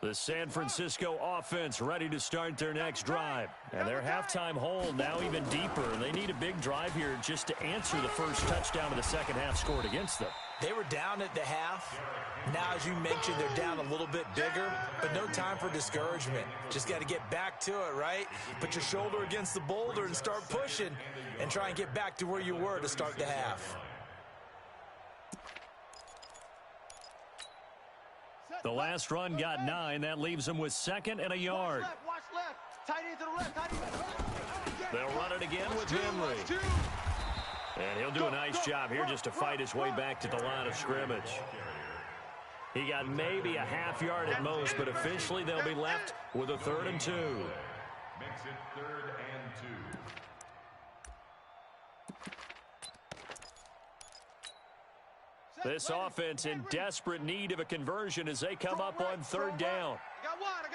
The San Francisco offense ready to start their next drive. And their halftime hole now even deeper. They need a big drive here just to answer the first touchdown of the second half scored against them. They were down at the half. Now, as you mentioned, they're down a little bit bigger, but no time for discouragement. Just got to get back to it, right? Put your shoulder against the boulder and start pushing and try and get back to where you were to start the half. The last run got 9. That leaves them with 2nd and a yard. Watch left. Tight end to the left. Tight end. They'll run it again with Henry. And he'll do a nice job here just to fight his way back to the line of scrimmage. He got maybe a half yard at most, but officially they'll be left with a 3rd and 2. Makes it 3rd and 2. This offense in desperate need of a conversion as they come up on 3rd down. I got wide.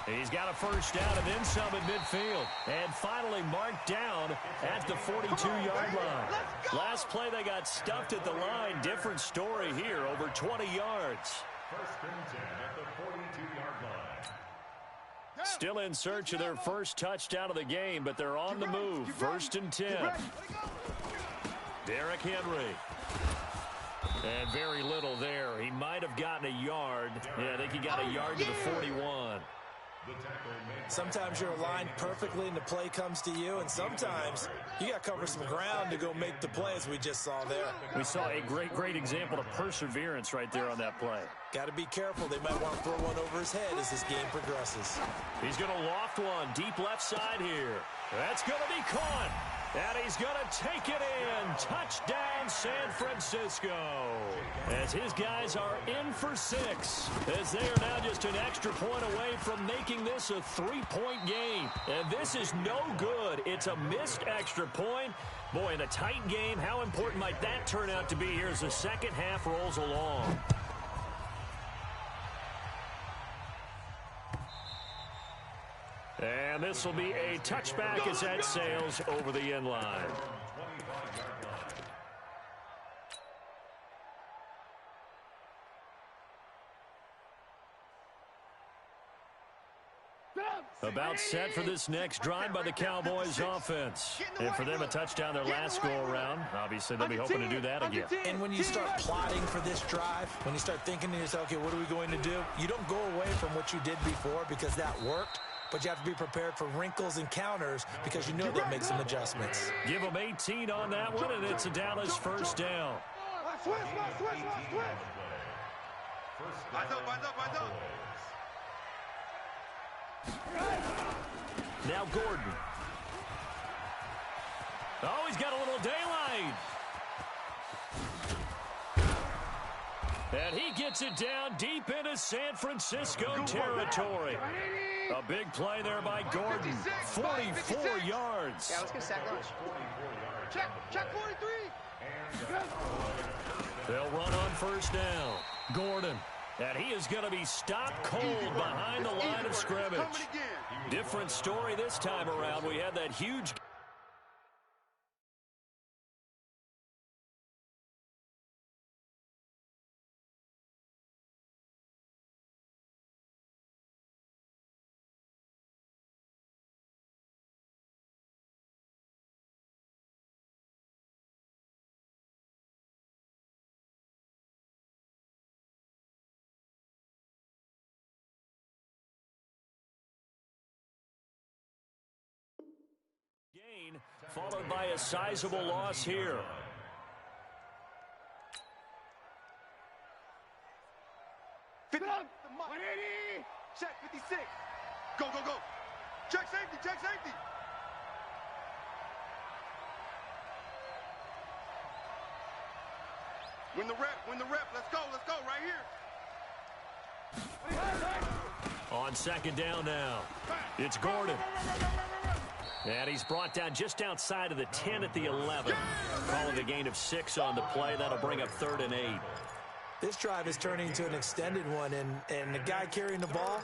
He's got a first down and then some at midfield. And finally marked down at the 42-yard line. Last play they got stuffed at the line. Different story here, over 20 yards. 1st and 10 at the 42-yard line. Still in search of their first touchdown of the game, but they're on the move. 1st and 10. Derrick Henry. And very little there. He might have gotten a yard. Yeah, I think he got a yard to the 41. Sometimes you're aligned perfectly and the play comes to you, and sometimes you got to cover some ground to go make the play, as we just saw there. We saw a great example of perseverance right there on that play. Got to be careful. They might want to throw one over his head as this game progresses. He's going to loft one deep left side here. That's going to be caught. And he's going to take it in. Touchdown, San Francisco. As his guys are in for 6. As they are now just an extra point away from making this a 3-point game. And this is no good. It's a missed extra point. Boy, in a tight game, how important might that turn out to be here as the second half rolls along? And this will be a touchback as that sails over the end line. About set for this next drive by the Cowboys offense. And for them, a touchdown their last go-around. Obviously, they'll be hoping to do that again. And when you start plotting for this drive, when you start thinking to yourself, okay, what are we going to do? You don't go away from what you did before because that worked. But you have to be prepared for wrinkles and counters because you know they'll make some adjustments. Give them 18 on that one, and it's a Dallas first down. Switch. Now Gordon. Oh, he's got a little daylight. And he gets it down deep into San Francisco territory. A big play there by Gordon. 44 yards. Yeah, let's get sack lunch. Check 43. They'll run on first down. Gordon. And he is going to be stopped cold behind the line of scrimmage. Different story this time around. We had that huge... followed by a sizable loss here. Check 56. Go. Check safety. Win the rep. Let's go right here. On second down now, it's Gordon. And he's brought down just outside of the 10 at the 11. Calling a gain of 6 on the play. That'll bring up 3rd and 8. This drive is turning into an extended one, and the guy carrying the ball,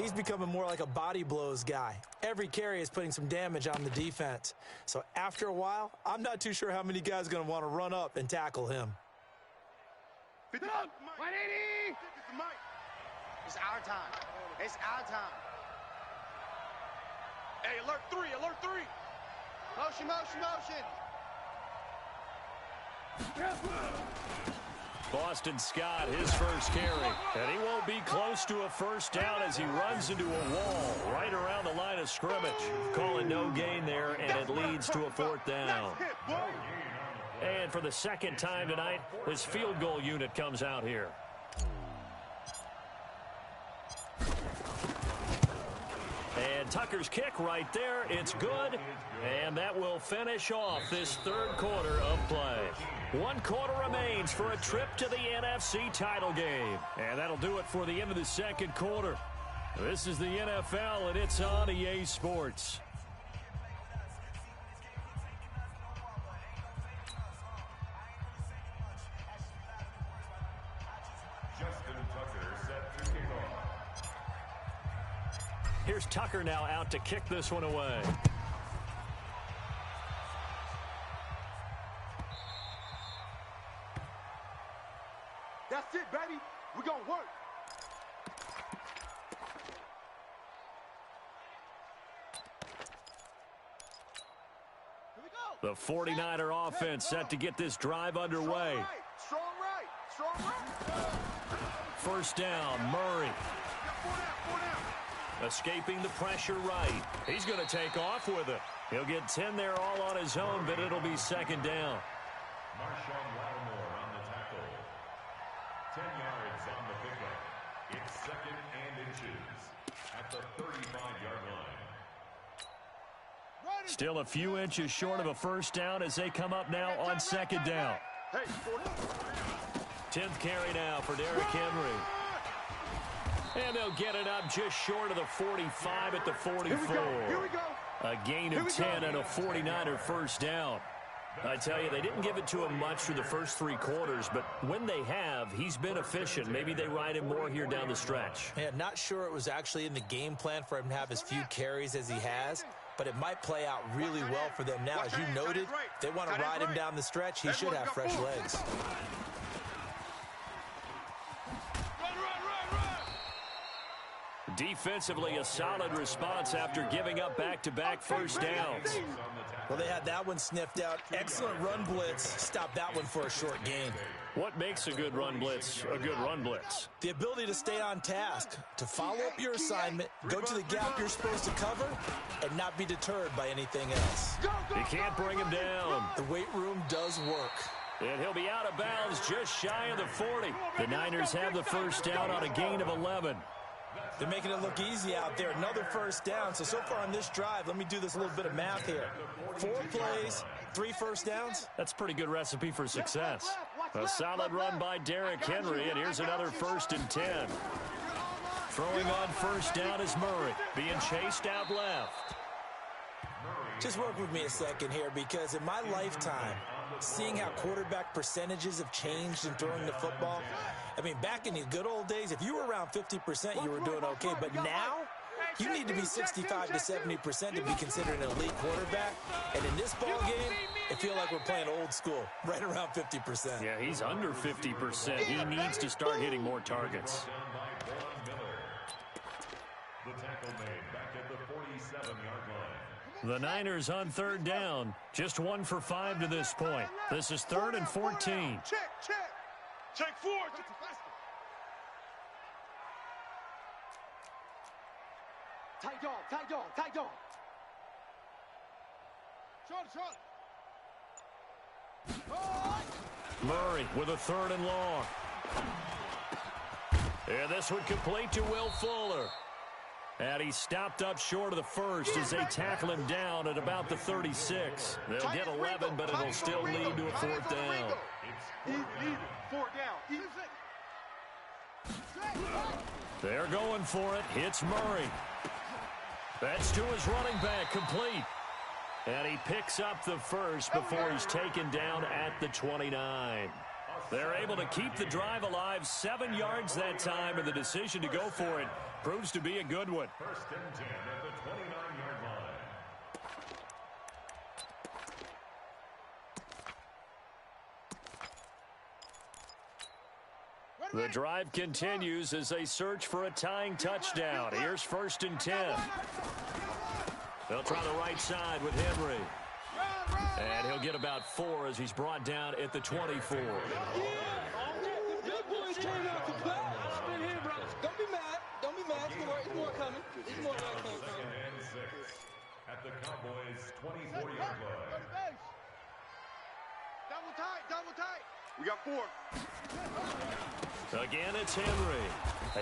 he's becoming more like a body blows guy. Every carry is putting some damage on the defense. So after a while, I'm not too sure how many guys are going to want to run up and tackle him. 180! It's our time. It's our time. Hey, alert 3, alert 3! Motion, motion, motion. Boston Scott, his first carry. And he won't be close to a first down as he runs into a wall right around the line of scrimmage. Calling no gain there, and it leads to a fourth down. And for the second time tonight, this field goal unit comes out here. And Tucker's kick right there. It's good. And that will finish off this third quarter of play. 1 quarter remains for a trip to the NFC title game. And that'll do it for the end of the second quarter. This is the NFL, and it's on EA Sports. Here's Tucker now out to kick this one away. That's it, baby. We're going to work. Here we go. The 49er offense set to get this drive underway. Strong right. Strong right. First down, Murray. Four down. Escaping the pressure right. He's going to take off with it. He'll get 10 there all on his own, but it'll be second down. Marshawn Lattimore on the tackle. 10 yards on the pickup. It's 2nd and inches at the 35-yard line. Still a few inches short of a first down as they come up now on second down. Hey, 10th carry now for Derrick Henry. And they'll get it up just short of the 45 at the 44. Here we go. A gain of 10 and a 49er first down. I tell you, they didn't give it to him much through the first 3 quarters, but when they have, he's been efficient. Maybe they ride him more here down the stretch. Yeah, not sure it was actually in the game plan for him to have as few carries as he has, but it might play out really well for them now. As you noted, if they want to ride him down the stretch, he should have fresh legs. Defensively, a solid response after giving up back-to-back first downs. Well, they had that one sniffed out. Excellent run blitz. Stopped that one for a short gain. What makes a good run blitz a good run blitz? The ability to stay on task, to follow up your assignment, go to the gap you're supposed to cover, and not be deterred by anything else. You can't bring him down. The weight room does work. And he'll be out of bounds just shy of the 40. The Niners have the first down on a gain of 11. They're making it look easy out there. Another first down. So far on this drive, let me do this little bit of math here. 4 plays, 3 first downs. That's a pretty good recipe for success. A solid run by Derrick Henry, and here's another 1st and 10. Throwing on first down is Murray, being chased out left. Just work with me a second here, because in my lifetime, seeing how quarterback percentages have changed in throwing the football, I mean, back in the good old days, if you were around 50%, you were doing okay. But now, you need to be 65 to 70% to be considered an elite quarterback. And in this ball game, it feels like we're playing old school, right around 50%. Yeah, he's under 50%. He needs to start hitting more targets. The tackle made back at the 47-yard line. The Niners on third down. Just 1 for 5 to this point. This is 3rd and 14. Check 4. Tight dog. Short. Murray with a 3rd and long. And this one complete to Will Fuller. And he stopped up short of the first as they tackle him down at about the 36. They'll get 11, but it'll still lead to a 4th down. Even. 4 down. They're going for it. Hits Murray. That's to his running back, complete. And he picks up the first before he's taken down at the 29. They're able to keep the drive alive, 7 yards that time, and the decision to go for it proves to be a good one. First and 10 at the 29-yard line. The drive continues as they search for a tying touchdown. Here's first and 10. They'll try the right side with Henry. And he'll get about 4 as he's brought down at the 24. Don't be mad. Don't be mad. There's more coming. There's more coming. Second and 6 at the Cowboys' 24-yard line. Double tight, double tight. We got 4. Again, it's Henry.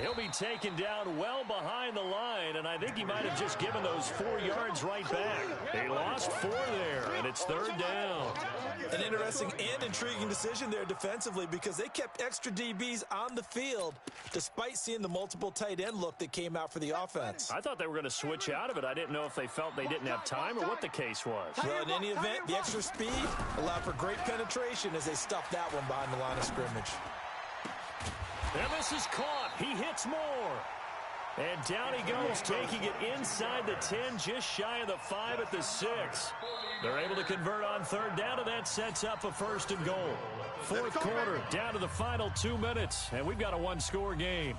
He'll be taken down well behind the line, and I think he might have just given those 4 yards right back. He lost 4 there, and it's third down. An interesting and intriguing decision there defensively because they kept extra DBs on the field despite seeing the multiple tight end look that came out for the offense. I thought they were going to switch out of it. I didn't know if they felt they didn't have time or what the case was. Well, in any event, the extra speed allowed for great penetration as they stuffed that one behind the line of scrimmage. And this is caught. He hits more. And down he goes, taking it inside the 10, just shy of the 5 at the 6. They're able to convert on third down, and that sets up a first and goal. Fourth quarter, down to the final 2 minutes, and we've got a one-score game.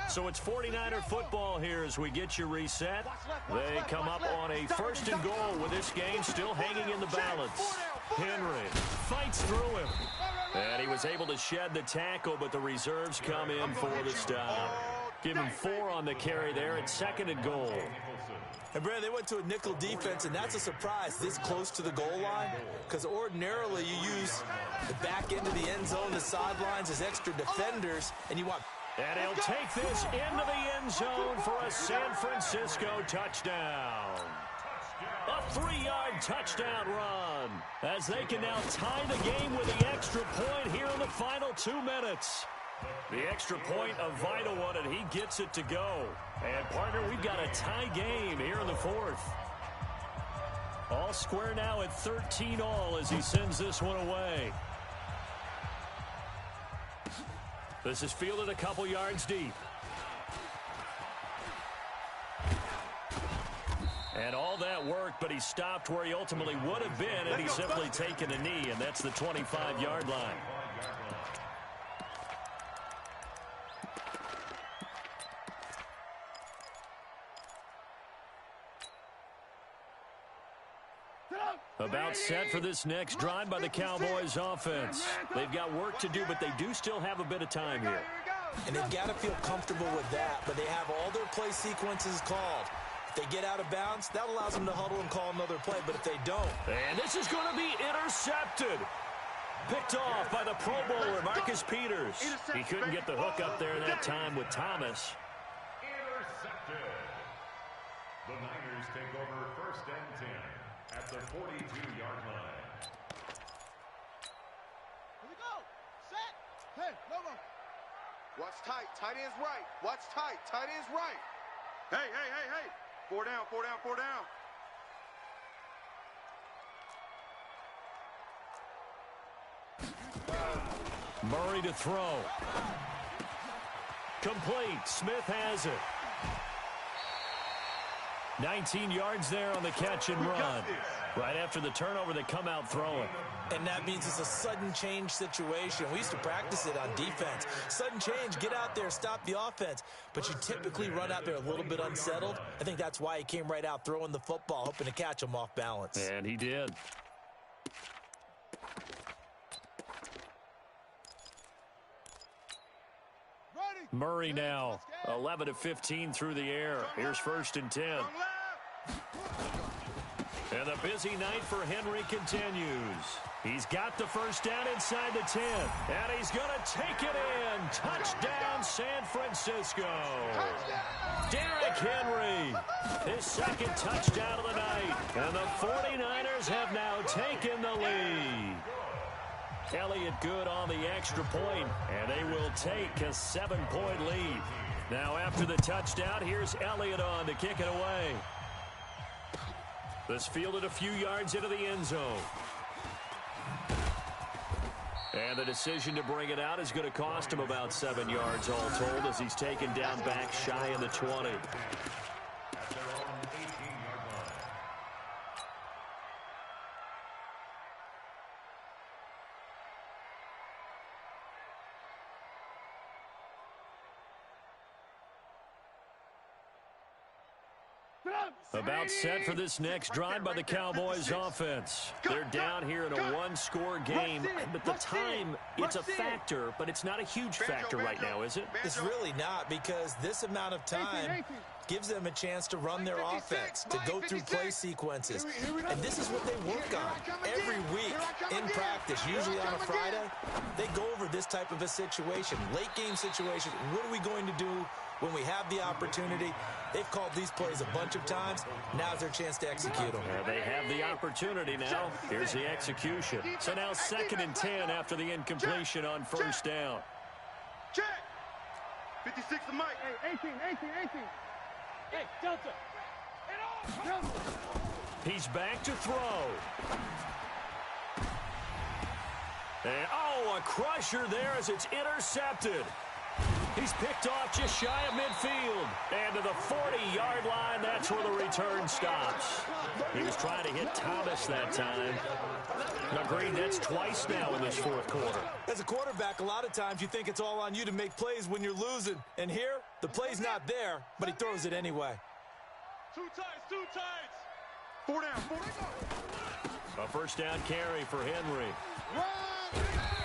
So it's 49er football here as we get you reset. They come up on a first and goal with this game still hanging in the balance. Henry fights through him. And he was able to shed the tackle, but the reserves come in for the stop. Give him 4 on the carry there at second and goal. And, Brad, they went to a nickel defense, and that's a surprise this close to the goal line because ordinarily you use the back end of the end zone, the sidelines as extra defenders, and you want... And he'll take this into the end zone for a San Francisco touchdown. A 3-yard touchdown run as they can now tie the game with the extra point here in the final 2 minutes. The extra point, a vital one, and he gets it to go. And, partner, we've got a tie game here in the fourth. All square now at 13-all as he sends this one away. This is fielded a couple yards deep. And all that worked, but he stopped where he ultimately would have been, and he's simply taken a knee, and that's the 25-yard line. About set for this next drive by the Cowboys offense. They've got work to do, but they do still have a bit of time here. And they've got to feel comfortable with that, but they have all their play sequences called. If they get out of bounds, that allows them to huddle and call another play, but if they don't... And this is going to be intercepted. Picked off by the Pro Bowler, Marcus Peters. He couldn't get the hook up there that time with Thomas. Intercepted. The Niners take over first and 10 at the 42-yard line. Here we go. Set. Hey, no more. Watch tight. Tight end's right. Watch tight. Tight end's right. Hey, hey, hey, hey. 4 down, 4 down, 4 down. Murray to throw. Complete. Smith has it. 19 yards there on the catch and run. Right after the turnover, they come out throwing. And that means it's a sudden change situation. We used to practice it on defense. Sudden change, get out there, stop the offense. But you typically run out there a little bit unsettled. I think that's why he came right out throwing the football, hoping to catch him off balance. And he did. Murray now 11 of 15 through the air. Here's first and 10. And the busy night for Henry continues. He's got the first down inside the 10. And he's going to take it in. Touchdown, San Francisco. Derrick Henry, his second touchdown of the night. And the 49ers have now taken the lead. Elliott good on the extra point, and they will take a 7-point lead. Now after the touchdown, here's Elliott on to kick it away. This fielded a few yards into the end zone. And the decision to bring it out is going to cost him about 7 yards all told as he's taken down back shy of the 20. About set for this next drive by the Cowboys offense. They're down here in a one-score game, but the time, it's a factor, but it's not a huge factor right now, is it? It's really not, because this amount of time gives them a chance to run their offense, to go through play sequences. And this is what they work on every week in practice. Usually on a Friday, they go over this type of a situation, late-game situation. What are we going to do when we have the opportunity? They've called these plays a bunch of times. Now's their chance to execute them. They have the opportunity now. Here's the execution. So now 2nd and 10 after the incompletion on first down. Check. 56 to Mike. Hey, 18. Hey, Delta. He's back to throw. And, a crusher there as it's intercepted. He's picked off just shy of midfield. And to the 40-yard line, that's where the return stops. He was trying to hit Thomas that time. Agreed, that's twice now in this fourth quarter. As a quarterback, a lot of times you think it's all on you to make plays when you're losing. And here, the play's not there, but he throws it anyway. Two tights. 4 down. A first down carry for Henry.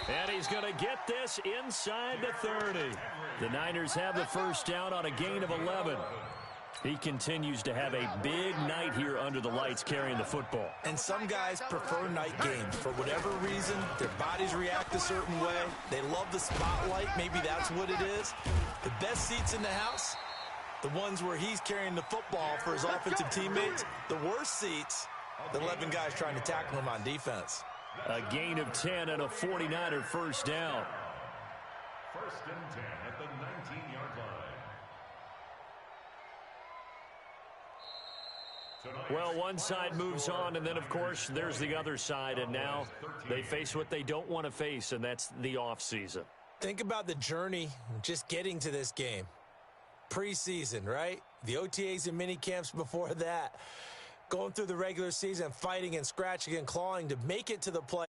And he's going to get this inside the 30. The Niners have the first down on a gain of 11. He continues to have a big night here under the lights carrying the football. And some guys prefer night games. For whatever reason, their bodies react a certain way. They love the spotlight. Maybe that's what it is. The best seats in the house, the ones where he's carrying the football for his offensive teammates. The worst seats, the 11 guys trying to tackle him on defense. A gain of 10 and a 49er first down. 1st and 10 at the 19-yard line. Well, one side moves on, and then, of course, there's the other side, and now they face what they don't want to face, and that's the offseason. Think about the journey just getting to this game. Preseason, right? The OTAs and mini camps before that. Going through the regular season, fighting and scratching and clawing to make it to the play.